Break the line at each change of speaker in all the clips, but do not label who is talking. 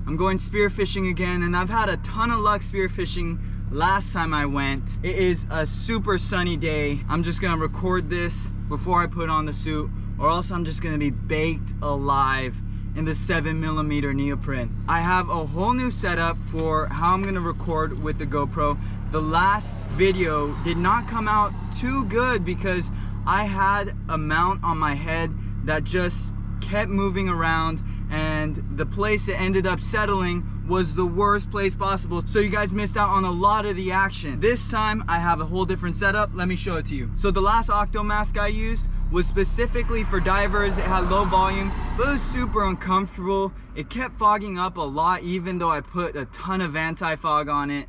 I'm going spearfishing again, and I've had a ton of luck spearfishing last time I went. It is a super sunny day. I'm just gonna record this before I put on the suit, or else I'm just gonna be baked alive in the 7mm neoprene. I have a whole new setup for how I'm gonna record with the GoPro. The last video did not come out too good because I had a mount on my head that just kept moving around, and the place it ended up settling was the worst place possible, so you guys missed out on a lot of the action. This time I have a whole different setup. Let me show it to you. So the last octo mask I used was specifically for divers. It had low volume, but it was super uncomfortable. It kept fogging up a lot even though I put a ton of anti-fog on it,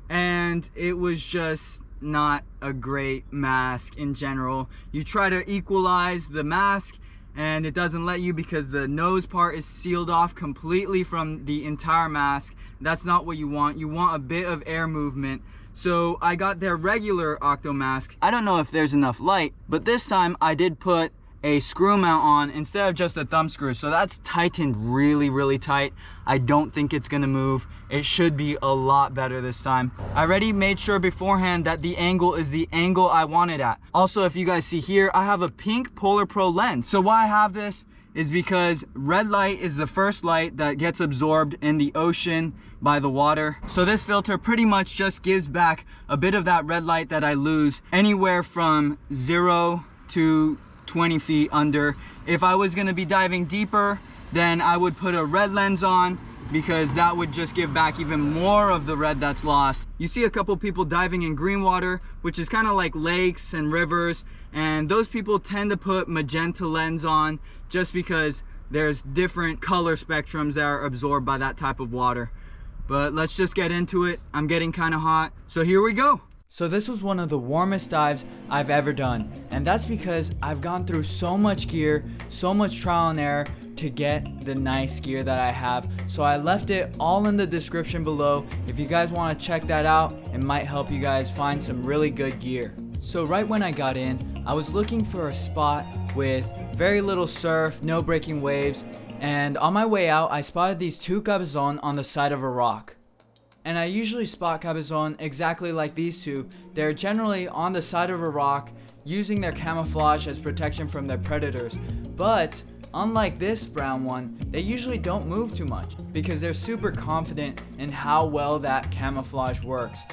and it was just not a great mask in general. You try to equalize the mask and it doesn't let you because the nose part is sealed off completely from the entire mask. That's not what you want. You want a bit of air movement. So I got their regular octo mask. I don't know if there's enough light, but this time I did put a screw mount on instead of just a thumb screw. So that's tightened really tight. I don't think it's gonna move. It should be a lot better this time. I already made sure beforehand that the angle is the angle I want it at. Also, if you guys see here, I have a pink Polar Pro lens. So why I have this is because red light is the first light that gets absorbed in the ocean by the water. So this filter pretty much just gives back a bit of that red light that I lose anywhere from 0 to 20 feet under. If I was gonna be diving deeper, then I would put a red lens on because that would just give back even more of the red that's lost. You see a couple people diving in green water, which is kind of like lakes and rivers, and those people tend to put magenta lens on just because there's different color spectrums that are absorbed by that type of water. But let's just get into it. I'm getting kind of hot, so here we go. So this was one of the warmest dives I've ever done, and that's because I've gone through so much gear, so much trial and error to get the nice gear that I have. So I left it all in the description below. If you guys want to check that out, it might help you guys find some really good gear. So right when I got in, I was looking for a spot with very little surf, no breaking waves, and on my way out I spotted these two Cabezon on the side of a rock. And I usually spot Cabezon exactly like these two. They're generally on the side of a rock, using their camouflage as protection from their predators. But unlike this brown one, they usually don't move too much because they're super confident in how well that camouflage works.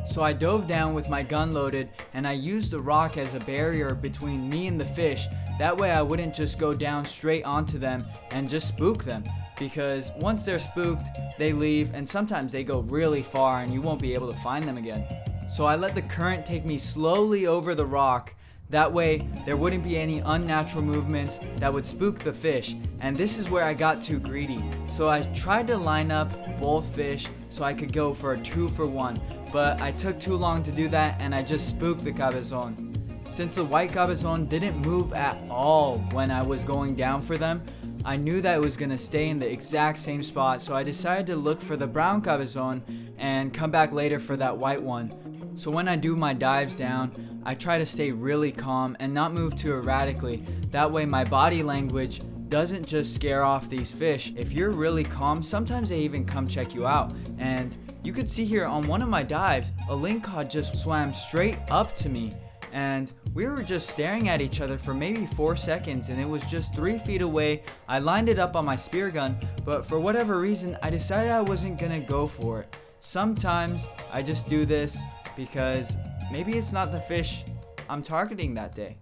So I dove down with my gun loaded, and I used the rock as a barrier between me and the fish. That way I wouldn't just go down straight onto them and just spook them. Because once they're spooked, they leave, and sometimes they go really far and you won't be able to find them again. So I let the current take me slowly over the rock. That way there wouldn't be any unnatural movements that would spook the fish. And this is where I got too greedy. So I tried to line up both fish so I could go for a 2-for-1. But I took too long to do that, and I just spooked the Cabezon. Since the white Cabezon didn't move at all when I was going down for them, I knew that it was going to stay in the exact same spot, so I decided to look for the brown Cabezon and come back later for that white one. So when I do my dives down, I try to stay really calm and not move too erratically. That way my body language doesn't just scare off these fish. If you're really calm, sometimes they even come check you out. And you could see here on one of my dives, a Lingcod just swam straight up to me. And we were just staring at each other for maybe 4 seconds, and it was just 3 feet away. I lined it up on my spear gun, but for whatever reason I decided I wasn't gonna go for it. Sometimes I just do this because maybe it's not the fish I'm targeting that day.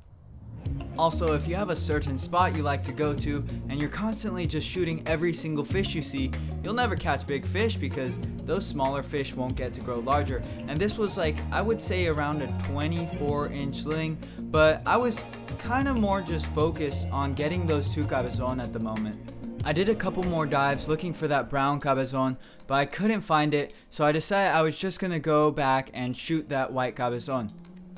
Also, if you have a certain spot you like to go to and you're constantly just shooting every single fish you see, you'll never catch big fish because those smaller fish won't get to grow larger. And this was like, I would say around a 24-inch ling, but I was kind of more just focused on getting those two Cabezon at the moment. I did a couple more dives looking for that brown Cabezon, but I couldn't find it, so I decided I was just gonna go back and shoot that white Cabezon.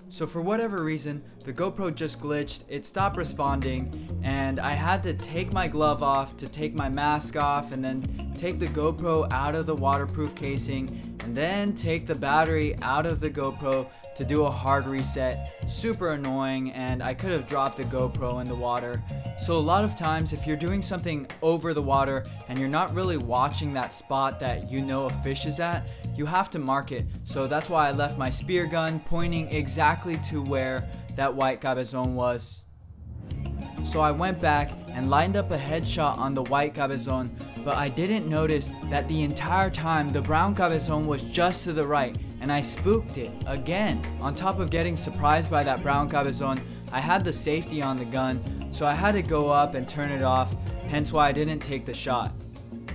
So for whatever reason, the GoPro just glitched, it stopped responding, and I had to take my glove off to take my mask off, and then take the GoPro out of the waterproof casing, and then take the battery out of the GoPro to do a hard reset. Super annoying, and I could have dropped the GoPro in the water. So a lot of times if you're doing something over the water and you're not really watching that spot that you know a fish is at, you have to mark it. So that's why I left my spear gun pointing exactly to where that white Cabezon was. So I went back and lined up a headshot on the white Cabezon, but I didn't notice that the entire time the brown Cabezon was just to the right, and I spooked it again. On top of getting surprised by that brown Cabezon, I had the safety on the gun, so I had to go up and turn it off, hence why I didn't take the shot.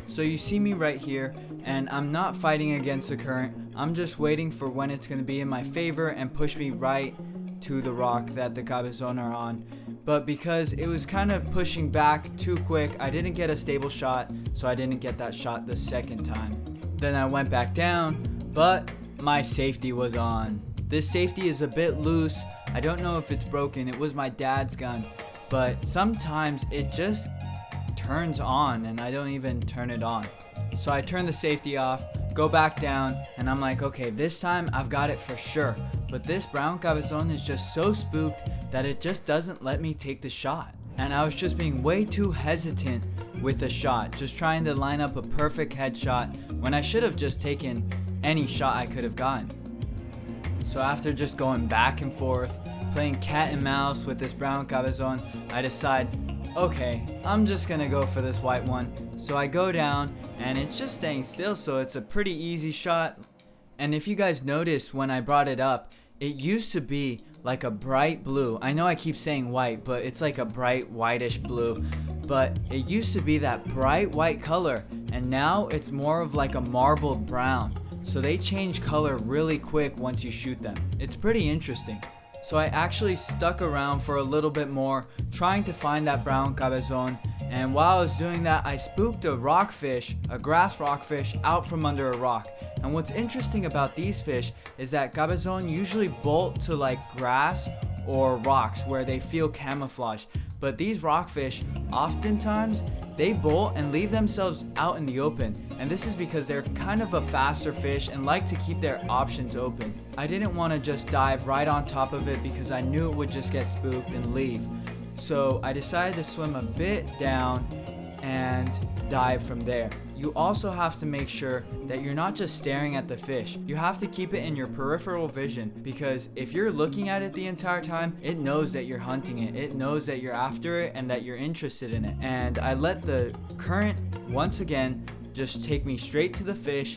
So you see me right here, and I'm not fighting against the current. I'm just waiting for when it's going to be in my favor and push me right to the rock that the Cabezon are on. But because it was kind of pushing back too quick, I didn't get a stable shot, so I didn't get that shot the second time. Then I went back down, but my safety was on. This safety is a bit loose. I don't know if it's broken. It was my dad's gun, but sometimes it just turns on and I don't even turn it on. So I turn the safety off, go back down, and I'm like, okay, this time I've got it for sure. But this brown Cabezon is just so spooked that it just doesn't let me take the shot. And I was just being way too hesitant with the shot, just trying to line up a perfect headshot when I should have just taken any shot I could have gotten. So after just going back and forth, playing cat and mouse with this brown Cabezon, I decide, okay, I'm just gonna go for this white one. So I go down and it's just staying still, so it's a pretty easy shot. And if you guys noticed when I brought it up, it used to be like a bright blue. I know I keep saying white, but it's like a bright whitish blue. But it used to be that bright white color, and now it's more of like a marbled brown. So they change color really quick once you shoot them. It's pretty interesting. So I actually stuck around for a little bit more, trying to find that brown Cabezon. And while I was doing that, I spooked a rockfish, a grass rockfish, out from under a rock. And what's interesting about these fish is that Cabezon usually bolt to like grass or rocks where they feel camouflage. But these rockfish, oftentimes, they bolt and leave themselves out in the open. And this is because they're kind of a faster fish and like to keep their options open. I didn't want to just dive right on top of it because I knew it would just get spooked and leave. So I decided to swim a bit down and dive from there. You also have to make sure that you're not just staring at the fish. You have to keep it in your peripheral vision, because if you're looking at it the entire time, it knows that you're hunting it. It knows that you're after it and that you're interested in it. And I let the current once again just take me straight to the fish,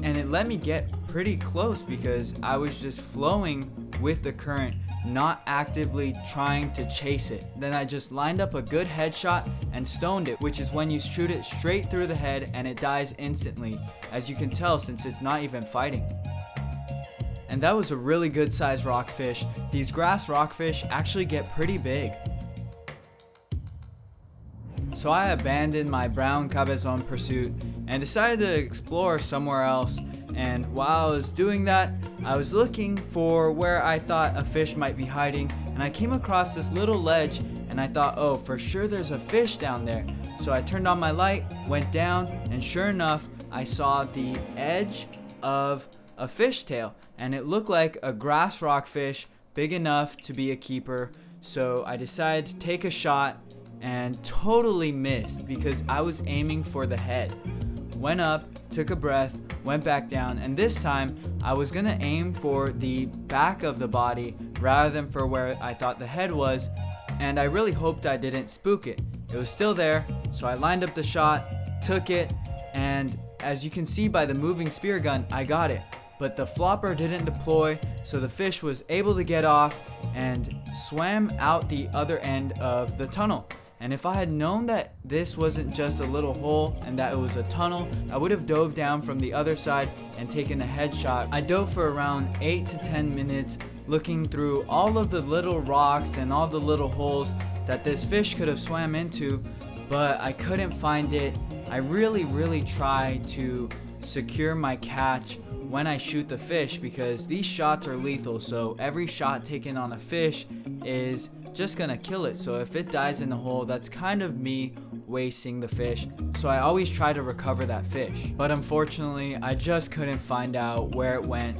and it let me get pretty close because I was just flowing with the current, not actively trying to chase it. Then I just lined up a good headshot and stoned it, which is when you shoot it straight through the head and it dies instantly, as you can tell since it's not even fighting. And that was a really good sized rockfish. These grass rockfish actually get pretty big. So I abandoned my brown Cabezon pursuit and decided to explore somewhere else. And while I was doing that, I was looking for where I thought a fish might be hiding, and I came across this little ledge, and I thought, oh, for sure there's a fish down there. So I turned on my light, went down, and sure enough, I saw the edge of a fishtail, and it looked like a grass rockfish, big enough to be a keeper. So I decided to take a shot and totally missed because I was aiming for the head. Went up, took a breath, went back down, and this time I was gonna aim for the back of the body rather than for where I thought the head was, and I really hoped I didn't spook it. It was still there, so I lined up the shot, took it, and as you can see by the moving spear gun, I got it. But the flopper didn't deploy, so the fish was able to get off and swam out the other end of the tunnel. And if I had known that this wasn't just a little hole and that it was a tunnel, I would have dove down from the other side and taken a headshot. I dove for around 8 to 10 minutes looking through all of the little rocks and all the little holes that this fish could have swam into, but I couldn't find it. I really try to secure my catch when I shoot the fish because these shots are lethal, so every shot taken on a fish is just gonna kill it. So if it dies in the hole, that's kind of me wasting the fish. So I always try to recover that fish, but unfortunately I just couldn't find out where it went.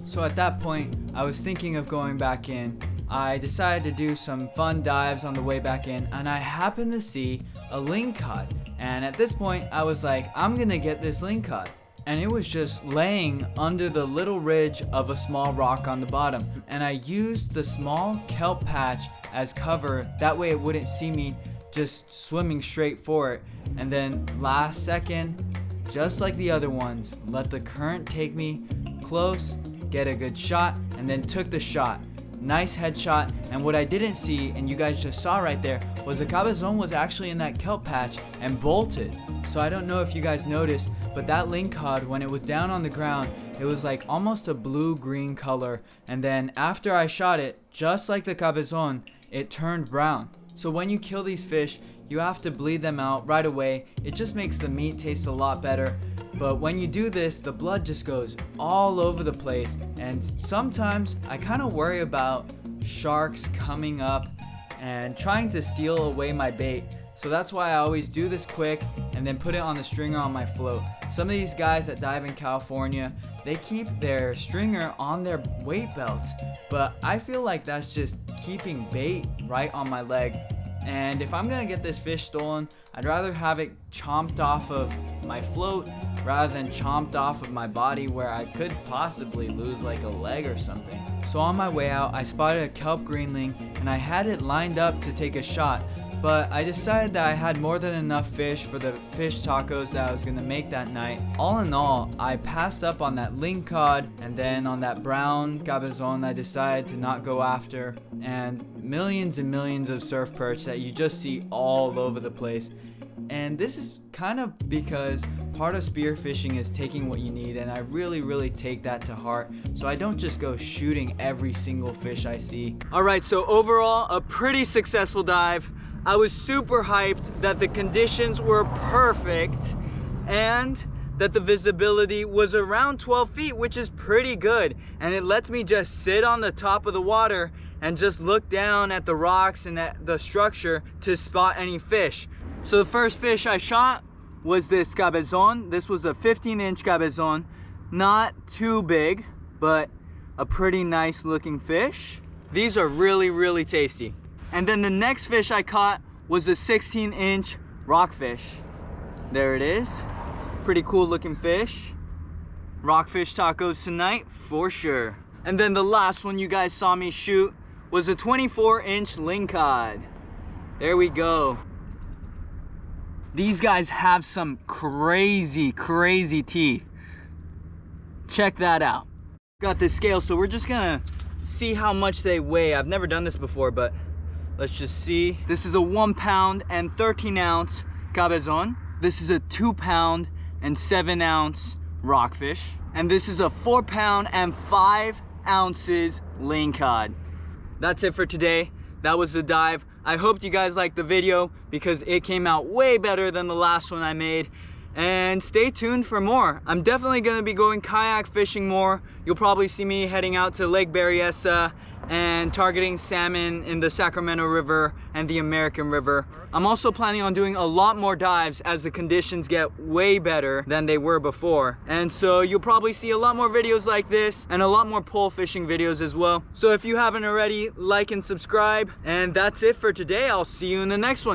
So at that point, I was thinking of going back in. I decided to do some fun dives on the way back in, and I happened to see a lingcod. And at this point, I was like, I'm gonna get this lingcod. And it was just laying under the little ridge of a small rock on the bottom. And I used the small kelp patch as cover, that way it wouldn't see me just swimming straight for it. And then last second, just like the other ones, let the current take me close, get a good shot, and then took the shot. Nice headshot. And what I didn't see, and you guys just saw right there, was the Cabezon was actually in that kelp patch and bolted. So I don't know if you guys noticed, but that lingcod, when it was down on the ground, it was like almost a blue-green color. And then after I shot it, just like the Cabezon, it turned brown. So when you kill these fish, you have to bleed them out right away. It just makes the meat taste a lot better. But when you do this, the blood just goes all over the place. And sometimes I kind of worry about sharks coming up and trying to steal away my bait. So that's why I always do this quick and then put it on the stringer on my float. Some of these guys that dive in California, they keep their stringer on their weight belts, but I feel like that's just keeping bait right on my leg. And if I'm gonna get this fish stolen, I'd rather have it chomped off of my float rather than chomped off of my body, where I could possibly lose like a leg or something. So on my way out, I spotted a kelp greenling and I had it lined up to take a shot, but I decided that I had more than enough fish for the fish tacos that I was gonna make that night. All in all, I passed up on that lingcod, and then on that brown Cabezon I decided to not go after, and millions of surf perch that you just see all over the place. And this is kind of because part of spearfishing is taking what you need, and I really take that to heart. So I don't just go shooting every single fish I see. Alright, so overall, a pretty successful dive. I was super hyped that the conditions were perfect and that the visibility was around 12 feet, which is pretty good. And it lets me just sit on the top of the water and just look down at the rocks and at the structure to spot any fish. So the first fish I shot was this Cabezon. This was a 15-inch Cabezon. Not too big, but a pretty nice looking fish. These are really tasty. And then the next fish I caught was a 16-inch rockfish. There it is. Pretty cool looking fish. Rockfish tacos tonight for sure. And then the last one you guys saw me shoot was a 24-inch lingcod. There we go. These guys have some crazy teeth. Check that out. Got this scale, so we're just gonna see how much they weigh. I've never done this before, but let's just see. This is a 1 pound and 13 ounce Cabezon. This is a 2 pound and 7 ounce rockfish. And this is a 4 pound and 5 ounces lingcod. That's it for today. That was the dive. I hope you guys liked the video because it came out way better than the last one I made. And stay tuned for more. I'm definitely gonna be going kayak fishing more. You'll probably see me heading out to Lake Berryessa and targeting salmon in the Sacramento River and the American River. I'm also planning on doing a lot more dives as the conditions get way better than they were before. And so you'll probably see a lot more videos like this and a lot more pole fishing videos as well. So if you haven't already, like and subscribe. And that's it for today. I'll see you in the next one.